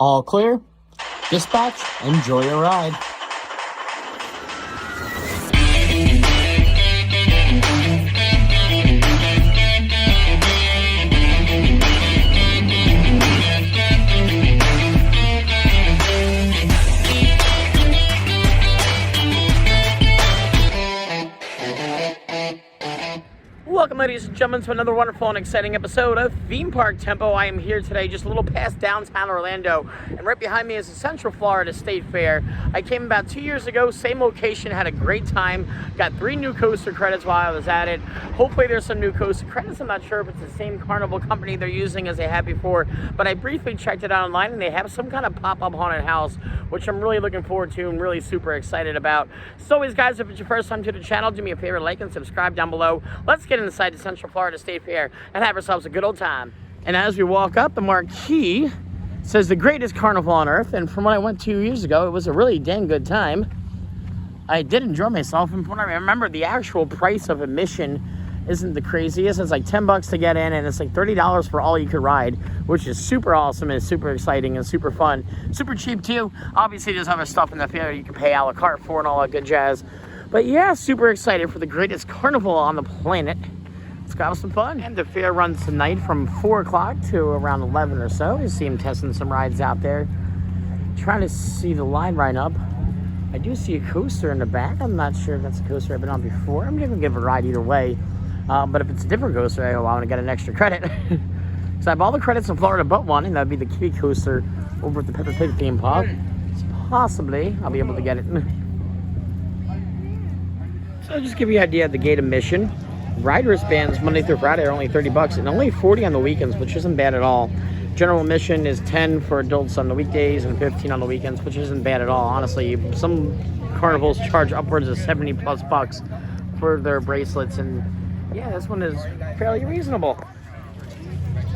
All clear. Dispatch, enjoy your ride. Welcome, ladies and gentlemen, to another wonderful and exciting episode of Theme Park Tempo. I am here today just a little past downtown Orlando, and right behind me is the Central Florida State Fair. I came about 2 years ago, same location, had a great time, got 3 new coaster credits while I was at it. Hopefully there's some new coaster credits. I'm not sure if it's the same carnival company they're using as they had before, but I briefly checked it out online, and they have some kind of pop-up haunted house, which I'm really looking forward to and really super excited about. As always, guys, if it's your first time to the channel, do me a favor, like and subscribe down below. Let's get inside the Central Florida State Fair and have ourselves a good old time. And as we walk up, the marquee says the greatest carnival on earth, and from when I went 2 years ago, it was a really dang good time. I did enjoy myself, and from what I remember, the actual price of admission isn't the craziest. It's like 10 bucks to get in, and it's like $30 for all you could ride, which is super awesome and super exciting and super fun. Super cheap too. Obviously there's other stuff in the fair you can pay a la carte for and all that good jazz. But yeah, super excited for the greatest carnival on the planet. Let's go have some fun. And the fair runs tonight from 4 o'clock to around 11 or so. You see him testing some rides out there. Trying to see the line right up. I do see a coaster in the back. I'm not sure if that's a coaster I've been on before. I'm gonna give it a ride either way. But if it's a different coaster, I want to get an extra credit. Because I have all the credits in Florida but one, and that'd be the Kitty Coaster over at the Peppa Pig theme park. So possibly I'll be able to get it. So I'll just give you an idea of the gate admission. Ride wristbands Monday through Friday are only 30 bucks and only 40 on the weekends, which isn't bad at all. General admission is 10 for adults on the weekdays and 15 on the weekends, which isn't bad at all. Honestly, some carnivals charge upwards of 70 plus bucks for their bracelets, and yeah, this one is fairly reasonable,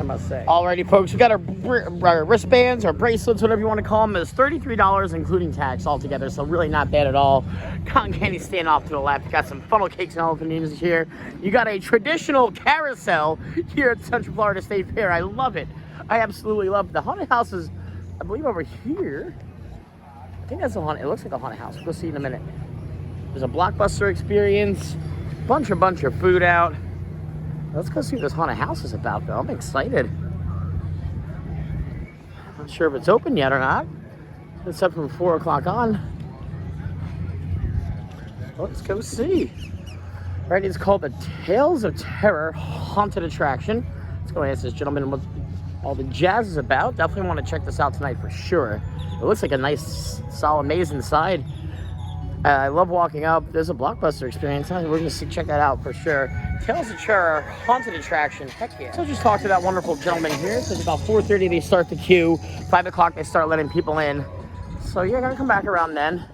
I must say. Alrighty, folks, we got our wristbands, our bracelets, whatever you want to call them. It's $33, including tax altogether, so really not bad at all. Cotton candy stand off to the left. You got some funnel cakes and elephant ears here. You got a traditional carousel here at Central Florida State Fair. I love it. I absolutely love it. The haunted house is, I believe, over here. I think that's a haunted. It looks like a haunted house. We'll see in a minute. There's a Blockbuster experience. Bunch of food out. Let's go see what this haunted house is about, though. I'm excited. Not sure if it's open yet or not. It's up from 4 o'clock on. Let's go see. All right, it's called the Tales of Terror Haunted Attraction. Let's go ask this gentleman what all the jazz is about. Definitely want to check this out tonight for sure. It looks like a nice, solid maze inside. I love walking up. There's a Blockbuster experience. We're going to check that out for sure. Tales of Terror Haunted Attraction. Heck yeah. So I just talked to that wonderful gentleman here. So it's about 4:30 they start the queue. 5 o'clock they start letting people in. So yeah, gonna come back around then.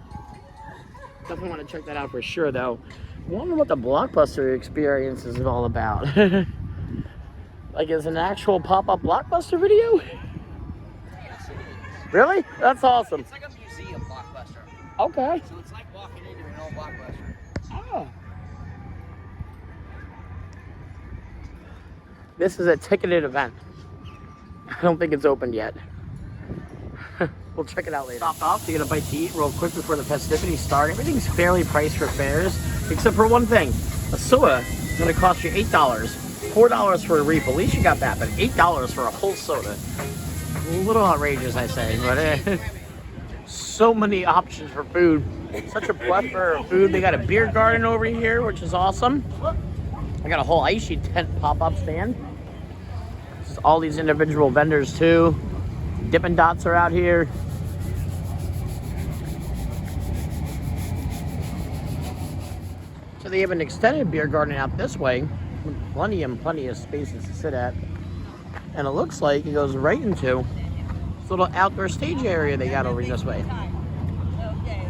Definitely want to check that out for sure though. I wonder what the Blockbuster experience is all about. Like, is an actual pop-up Blockbuster video? Yes, it is. Really? That's awesome. It's like a museum Blockbuster. Okay. So it's like walking into an old Blockbuster. Oh. This is a ticketed event. I don't think it's opened yet. We'll check it out later. Stopped off to get a bite to eat real quick before the festivities start. Everything's fairly priced for fairs, except for one thing. A soda is going to cost you $8. $4 for a refill. At least you got that, but $8 for a whole soda. A little outrageous, I say, but so many options for food. Such a plethora of food. They got a beer garden over here, which is awesome. I got a whole ice sheet tent pop-up stand. Just all these individual vendors too. Dippin' Dots are out here. So they have an extended beer garden out this way. With plenty of spaces to sit at. And it looks like it goes right into this little outdoor stage area they got over this way. Okay.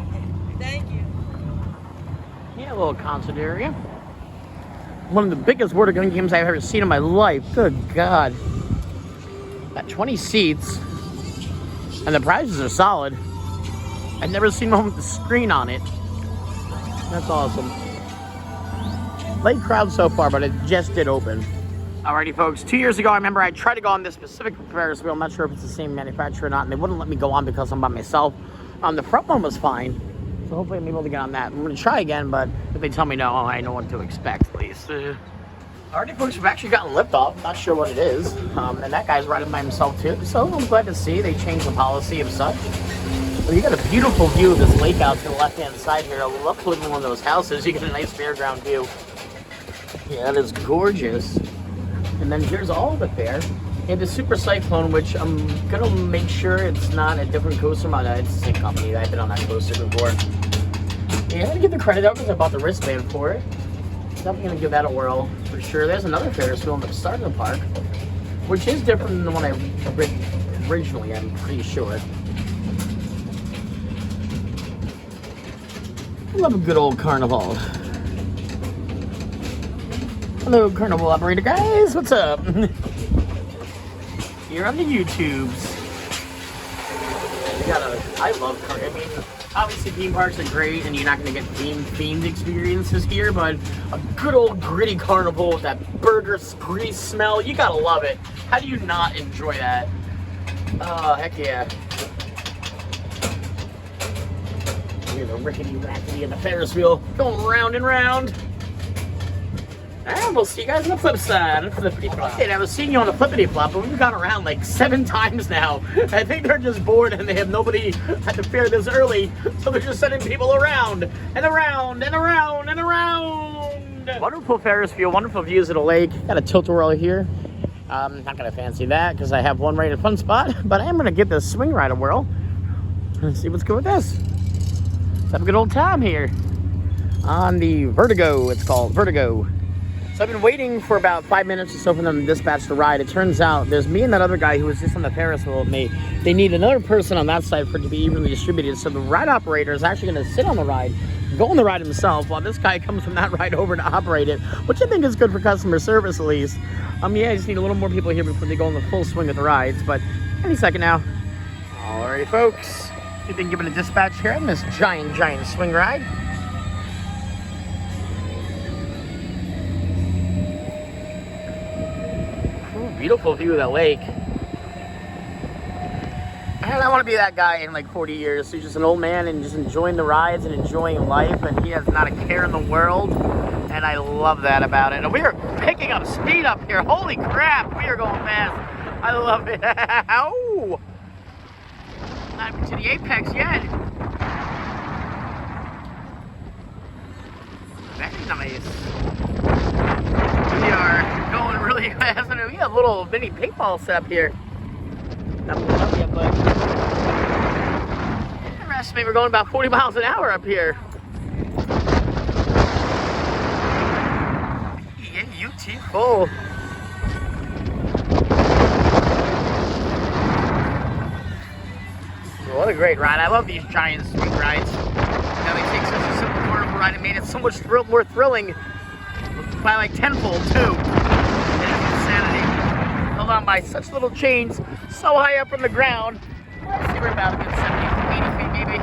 Thank you. Yeah, a little concert area. One of the biggest water gun games I've ever seen in my life. Good God. Got 20 seats. And the prizes are solid. I've never seen one with the screen on it. That's awesome. Late crowd so far, but it just did open. Alrighty, folks. 2 years ago, I remember I tried to go on this specific Ferris wheel. I'm not sure if it's the same manufacturer or not, and they wouldn't let me go on because I'm by myself. The front one was fine, so hopefully I'm able to get on that. I'm going to try again, but if they tell me no, I know what to expect, at least. Alrighty, folks, we've actually gotten lift off. Not sure what it is, and that guy's riding by himself, too. So I'm glad to see they changed the policy of such. Well, you got a beautiful view of this lake out to the left-hand side here. I love to live in one of those houses. You get a nice fairground view. Yeah, that is gorgeous. And then here's all of it there. And the Super Cyclone, which I'm gonna make sure it's not a different coaster. It's the same company. I've been on that coaster before. Yeah, I'm gonna give the credit out because I bought the wristband for it. Definitely gonna give that a whirl for sure. There's another Ferris wheel in the start of the park, which is different than the one I originally, I'm pretty sure. I love a good old carnival. Hello, carnival operator guys. What's up? You're on the YouTubes. I love carnival. I mean, obviously theme parks are great, and you're not going to get themed experiences here, but a good old gritty carnival with that burger grease smell, you gotta love it. How do you not enjoy that? Oh, heck yeah. Here's the rickety-rackety of the Ferris wheel going round and round. And we'll see you guys on the flip side. Hey, I was seeing you on the flippity flop, but we've gone around like 7 times now. I think they're just bored and they have nobody at the fair this early, so they're just sending people around and around and around and around. Wonderful Ferris wheel, wonderful views of the lake. Got a tilt-a-whirl here. I'm not gonna fancy that because I have one right in front spot, but I am gonna give this swing ride a whirl and see what's good with this. Let's have a good old time here on the Vertigo. It's called Vertigo. So I've been waiting for about 5 minutes or so for them to dispatch the ride. It turns out there's me and that other guy who was just on the Ferris wheel with me. They need another person on that side for it to be evenly distributed. So the ride operator is actually going to sit on the ride, go on the ride himself, while this guy comes from that ride over to operate it, which I think is good for customer service at least. Yeah, I just need a little more people here before they go in the full swing of the rides, but any second now. Alrighty, folks. We've been given a dispatch here on this giant swing ride. Beautiful view of that lake. And I want to be that guy in like 40 years who's just an old man and just enjoying the rides and enjoying life, and he has not a care in the world, and I love that about it. And we are picking up speed up here. Holy crap, we are going fast. I love it. Ow! Not even to the apex yet. Very nice. We are going really fast, and we have a little mini paintball set up here. Not pulling up yet, but I estimate we're going about 40 miles an hour up here. Yeah, UT full. What a great ride. I love these giant swing rides. Now they take such a simple carnival ride and made it so much more thrilling by like tenfold too. It is insanity. Held on by such little chains, so high up from the ground. Let's see, we're about a good 70, 80 feet maybe.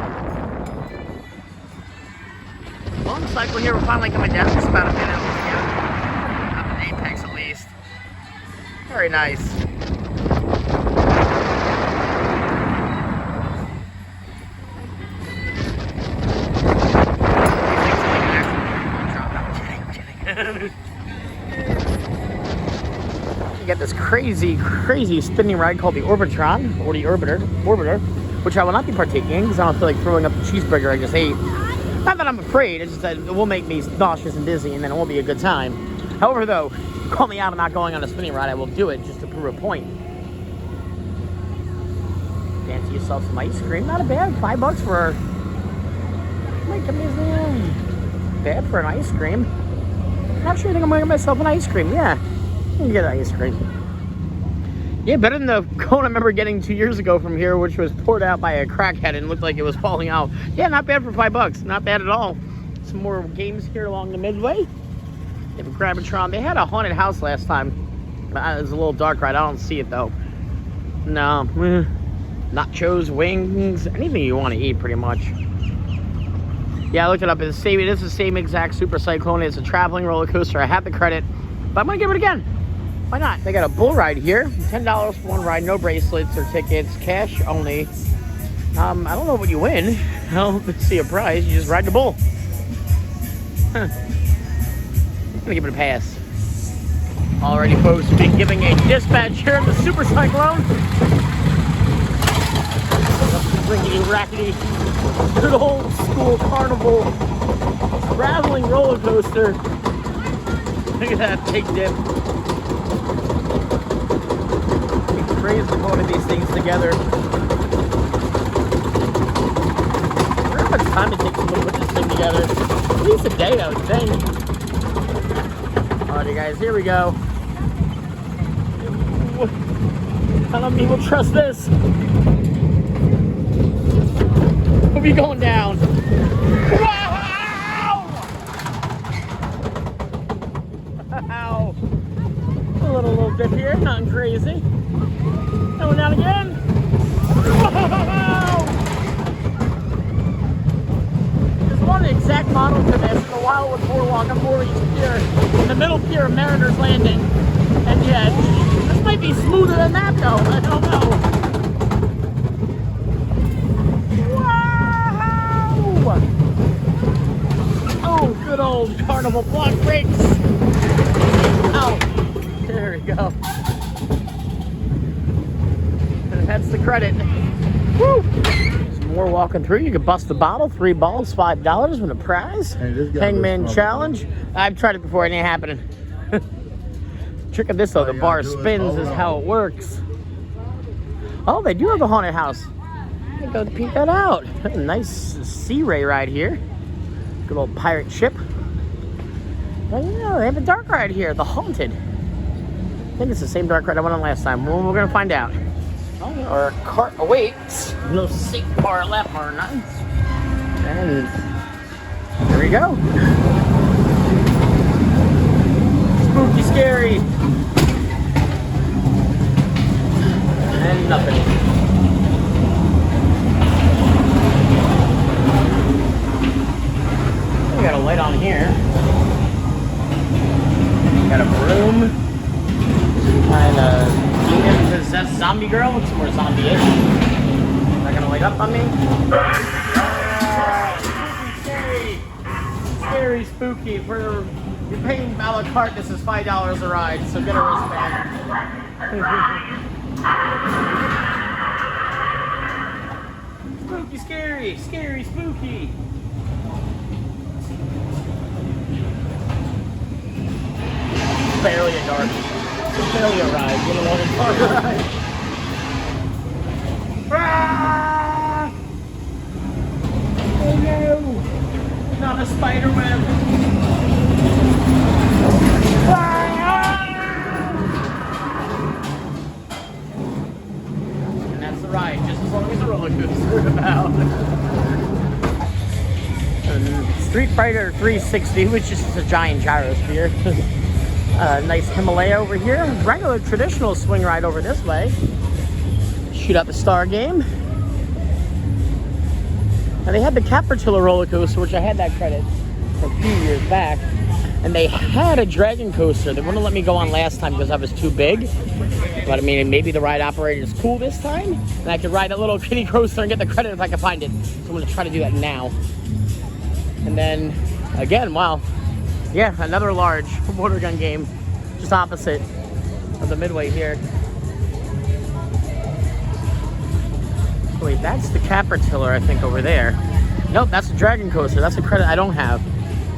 Long cycle here, we're finally coming down just about a minute. Yeah. Up an apex at least. Very nice. You got this crazy spinning ride called the Orbitron, or the Orbiter, which I will not be partaking in because I don't feel like throwing up the cheeseburger I just ate. Not that I'm afraid, it's just that it will make me nauseous and dizzy, and then it won't be a good time. However, though, call me out on not going on a spinning ride, I will do it just to prove a point. Fancy yourself some ice cream, not a bad. $5 for. Like, bad for an ice cream. Not sure I think I'm gonna get myself an ice cream. Yeah, I'm gonna get ice cream. Yeah, better than the cone I remember getting 2 years ago from here, which was poured out by a crackhead and looked like it was falling out. Yeah, not bad for $5. Not bad at all. Some more games here along the Midway. They have a Grabitron. They had a haunted house last time. It was a little dark ride. I don't see it though. No. Nachos, wings, anything you want to eat pretty much. Yeah, I looked it up. It's the same exact Super Cyclone. It's a traveling roller coaster. I have the credit, but I'm gonna give it again. Why not? They got a bull ride here. $10 for one ride, no bracelets or tickets, cash only. I don't know what you win. I don't see a prize. You just ride the bull. Huh. I'm gonna give it a pass. Alrighty, folks, we've been giving a dispatch here at the Super Cyclone. Rickety, rackety, good old school carnival, traveling roller coaster. Look at that big dip. It's crazy putting these things together. I wonder how much time it takes to put this thing together. At least a day, I would think. Alrighty, guys, here we go. None of me will trust this. We'll be going down. Wow! Wow! A little dip here, nothing crazy. Going down again. Wow! There's one exact model to this in the Wildwood Boardwalk on Voorhees Pier, in the middle pier of Mariner's Landing. And yet, this might be smoother than that though, I don't know. Wow! Oh, good old carnival block brakes. Oh, there we go. And that's the credit. Woo! Some more walking through. You can bust the bottle, 3 balls, $5, win a prize. Hangman challenge. I've tried it before, it ain't happening. Trick of this though, the bar spins is how it works. Oh, they do have a haunted house. Let's go peek that out. A nice sea ray ride here. Good old pirate ship. Oh yeah, they have a dark ride here, the Haunted. I think it's the same dark ride I went on last time. Well, we're gonna find out. Oh, or a cart awaits. No seat bar left or nothing. And there we go. Spooky, scary. And nothing. We got a light on here. Got a broom. And a demon-possessed zombie girl. Looks more zombie-ish. Is that gonna light up on me? Spooky, scary, spooky. For you're paying a la carte, this is $5 a ride, so get a wristband. Spooky, scary, scary, spooky. Barely a dark. Barely a ride. You don't want a dark ride. Ah! Oh no! Not a spider web. And that's the ride, just as long as the roller coaster is about. Street Fighter 360, which is just a giant gyrosphere. Nice Himalaya over here. Regular traditional swing ride over this way. Shoot out the Star game. And they had the Capertilla roller coaster, which I had that credit a few years back. And they had a dragon coaster. They wouldn't let me go on last time because I was too big. But I mean, maybe the ride operator is cool this time. And I could ride a little kiddie coaster and get the credit if I can find it. So I'm going to try to do that now. And then, again, wow. Yeah, another large water gun game. Just opposite of the Midway here. Wait, that's the Capertilla, I think, over there. Nope, that's the Dragon Coaster. That's a credit I don't have.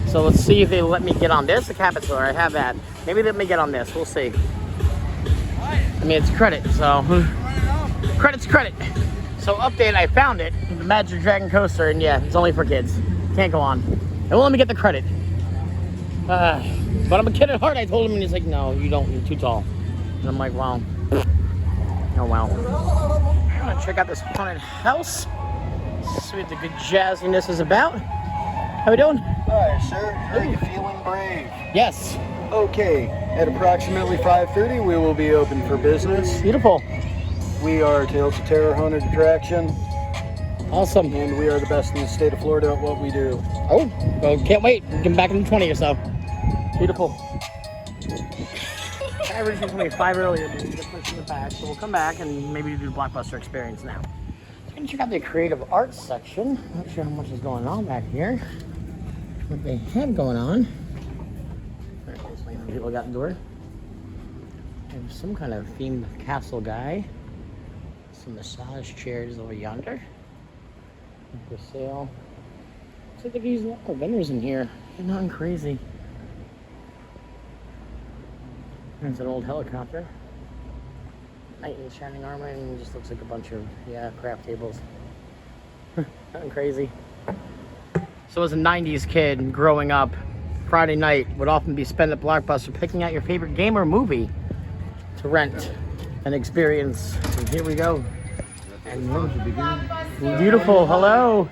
So let's see if they let me get on this, the Capertilla. I have that. Maybe they let me get on this. We'll see. I mean, it's credit, so... Credit's credit. So update, I found it. The Magic Dragon Coaster, and yeah, it's only for kids. Can't go on. They won't let me get the credit. But I'm a kid at heart, I told him, and he's like, no, you don't, you're too tall. And I'm like, wow. Oh, wow. I'm gonna check out this haunted house. See what the good jazziness is about. How we doing? Hi, sir. Are you feeling brave? Yes. Okay. At approximately 5:30, we will be open for business. Beautiful. We are Tales of Terror haunted attraction, Awesome. and we are the best in the state of Florida at what we do. Oh, well, can't wait. Get back in the 20 or so. Beautiful. Everything's going to be 5 earlier, but we get pushed in the back. So we'll come back and maybe do the Blockbuster experience now. So going to check out the creative arts section. Not sure how much is going on back here. What they have going on. People got the door. There's some kind of themed castle guy. Some massage chairs over yonder. For sale. Looks like they can use a lot of vendors in here. They're nothing crazy. There's an old helicopter. Knight in shining armor, and it just looks like a bunch of, craft tables. Nothing crazy. So as a 90s kid growing up, Friday night would often be spent at Blockbuster picking out your favorite game or movie to rent and experience. And here we go. And beautiful. Hello.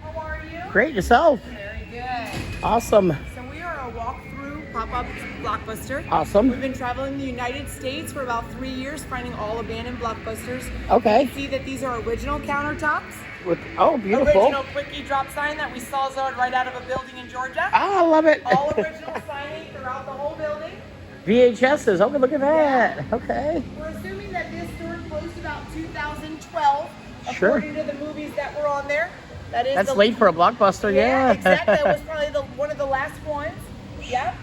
How are you? Great. Yourself? Very good. Awesome. So we are a walkthrough pop-up Blockbuster. Awesome. We've been traveling the United States for about 3 years, finding all abandoned Blockbusters. Okay. You can see that these are original countertops. Oh, beautiful. Original quickie drop sign that we saw right out of a building in Georgia. Ah, I love it. All original signing throughout the whole building. VHSs. Okay, look at that. Okay. We're assuming that this store closed about 2012, Sure. according to the movies that were on there. That's late for a Blockbuster, yeah. Exactly. That was probably one of the last ones. Yep.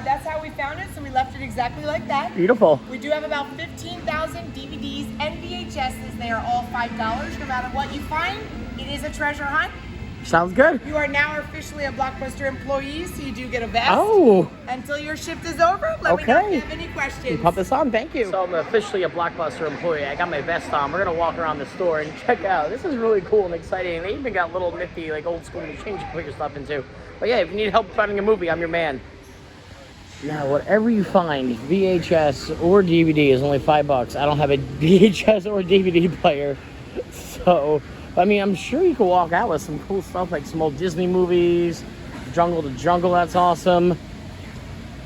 That's how we found it, so we left it exactly like that. Beautiful. We do have about 15,000 DVDs and VHSs. They are all $5. No matter what you find, it is a treasure hunt. Sounds good. You are now officially a Blockbuster employee, so you do get a vest. Oh. Until your shift is over, let me know if you have any questions. Pop this on, thank you. So I'm officially a Blockbuster employee. I got my vest on. We're gonna walk around the store and check out. This is really cool and exciting. They even got little nifty, like old school machines to put your stuff into. But yeah, if you need help finding a movie, I'm your man. Now, whatever you find, VHS or DVD, is only $5. I don't have a VHS or DVD player, so I mean, I'm sure you could walk out with some cool stuff like some old Disney movies, Jungle to Jungle. That's awesome.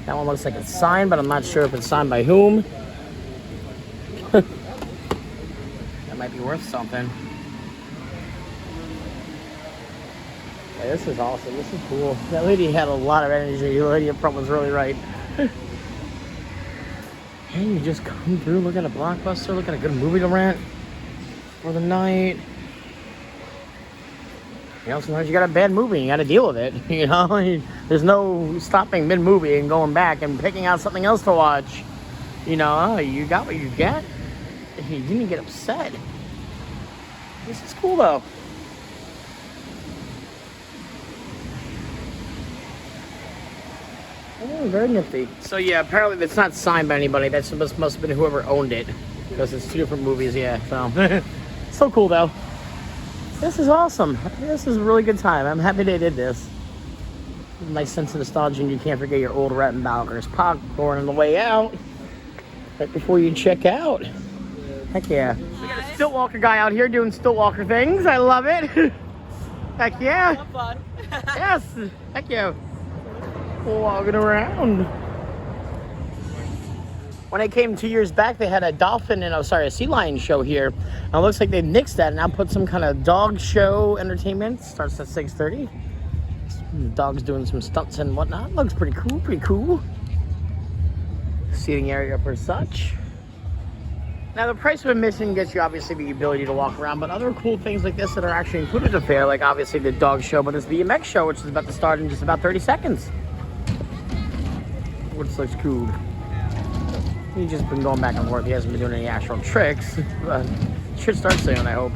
That one looks like it's signed, but I'm not sure if it's signed by whom. That might be worth something. Yeah, this is awesome. This is cool. That lady had a lot of energy. The lady up front was really right. And you just come through, look at a Blockbuster, look at a good movie to rent for the night. You know, sometimes you got a bad movie, you got to deal with it. You know, there's no stopping mid-movie and going back and picking out something else to watch. You know, you got what you get. You didn't get upset. This is cool, though. Oh, very nifty. So yeah, apparently it's not signed by anybody. That must have been whoever owned it, because it's two different movies. Yeah, so so cool though. This is awesome. This is a really good time. I'm happy they did this. Nice sense of nostalgia, and you can't forget your old Rattenbauer's popcorn on the way out, right before you check out. Heck yeah. We got a Stillwalker guy out here doing Stillwalker things. I love it. Heck yeah. Have fun. Yes. Heck yeah. Walking around. When I came 2 years back, they had a a sea lion show here. And it looks like they nixed that and now put some kind of dog show entertainment. Starts at 6:30. Dogs doing some stunts and whatnot. Looks pretty cool, pretty cool. Seating area for such. Now the price of admission gets you obviously the ability to walk around, but other cool things like this that are actually included in the fare, like obviously the dog show, but this BMX show, which is about to start in just about 30 seconds. Which looks cool. He's just been going back and forth. He hasn't been doing any actual tricks. But should start soon, I hope.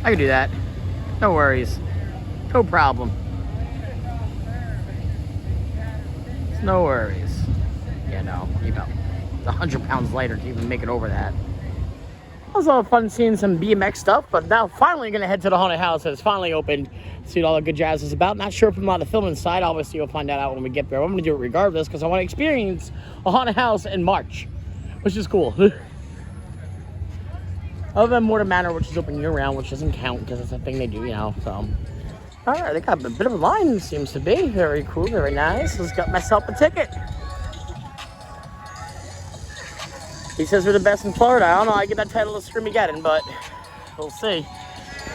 I can do that. No worries. No problem. No worries. Yeah, no, you know, 100 pounds lighter to even make it over that. It was a lot of fun seeing some BMX stuff, but now finally gonna head to the haunted house that's finally opened, see what all the good jazz is about. Not sure if I'm allowed to film inside. Obviously, you'll find that out when we get there. I'm gonna do it regardless because I want to experience a haunted house in March, which is cool. Other than Mortar Manor, which is open year-round, which doesn't count because it's a thing they do, you know. So, all right, they got a bit of a line, seems to be. Very cool, very nice. Let's get myself a ticket. He says we're the best in Florida. I don't know how I get that title of Screamy Geddon, but We'll see.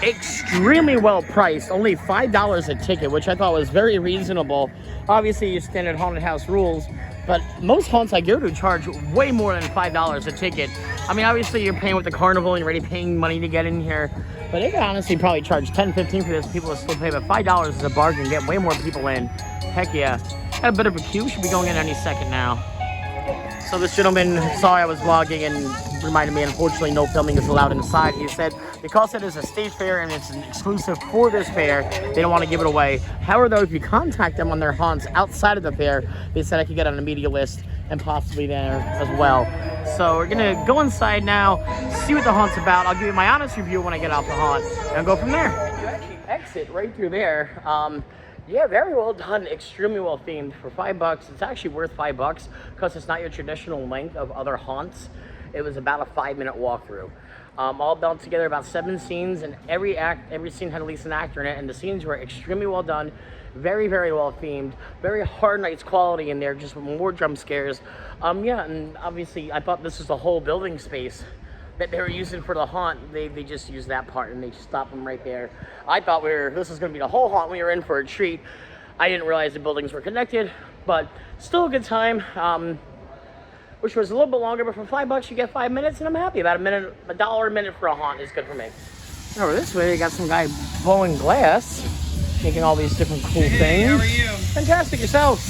Extremely well priced, only $5 a ticket, which I thought was very reasonable. Obviously, your standard haunted house rules, but most haunts I go to charge way more than $5 a ticket. I mean, obviously, you're paying with the carnival and you're already paying money to get in here, but they could honestly probably charge $10, $15 for this. People will still pay, but $5 is a bargain. Get way more people in. Heck yeah. Got a bit of a queue. Should be going in any second now. So this gentleman saw I was vlogging and reminded me, unfortunately, no filming is allowed inside. He said because it is a state fair and it's an exclusive for this fair, they don't want to give it away. However, though, if you contact them on their haunts outside of the fair, they said I could get on a media list and possibly there as well. So we're gonna go inside now, see what the haunt's about. I'll give you my honest review when I get off the haunt and go from there. You actually exit right through there. Yeah, very well done, extremely well themed. For $5, it's actually worth $5 because it's not your traditional length of other haunts. It was about a 5-minute walkthrough. All built together, about 7 scenes, and every scene had at least an actor in it, and the scenes were extremely well done, very, very well themed, very Hard Nights quality in there, just with more jump scares. Yeah, and obviously I thought this was the whole building space that they were using for the haunt. They just used that part and they stopped them right there. I thought this was gonna be the whole haunt. We were in for a treat. I didn't realize the buildings were connected, but still a good time. Which was a little bit longer, but for $5 you get 5 minutes, and I'm happy. About $1 a minute for a haunt is good for me. Over this way, they got some guy blowing glass, making all these different cool things. How are you? Fantastic, yourself.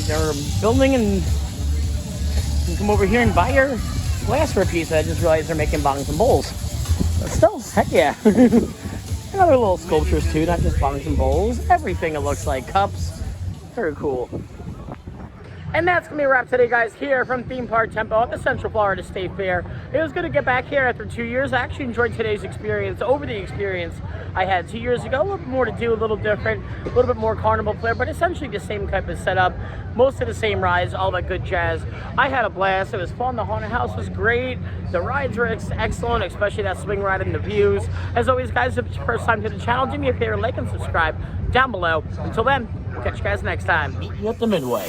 They're building, and you can come over here and buy your glass for a piece. I just realized they're making bongs and bowls. But still, heck yeah. And other little sculptures too, not just bongs and bowls. Everything it looks like, cups. Very cool. And that's going to be a wrap today, guys, here from Theme Park Tempo at the Central Florida State Fair. It was good to get back here after 2 years. I actually enjoyed today's experience over the experience I had 2 years ago. A little bit more to do, a little different, a little bit more carnival flair, but essentially the same type of setup. Most of the same rides, all that good jazz. I had a blast. It was fun. The haunted house was great. The rides were excellent, especially that swing ride and the views. As always, guys, if it's your first time to the channel, do me a favor, like and subscribe down below. Until then, we'll catch you guys next time. Meet you at the Midway.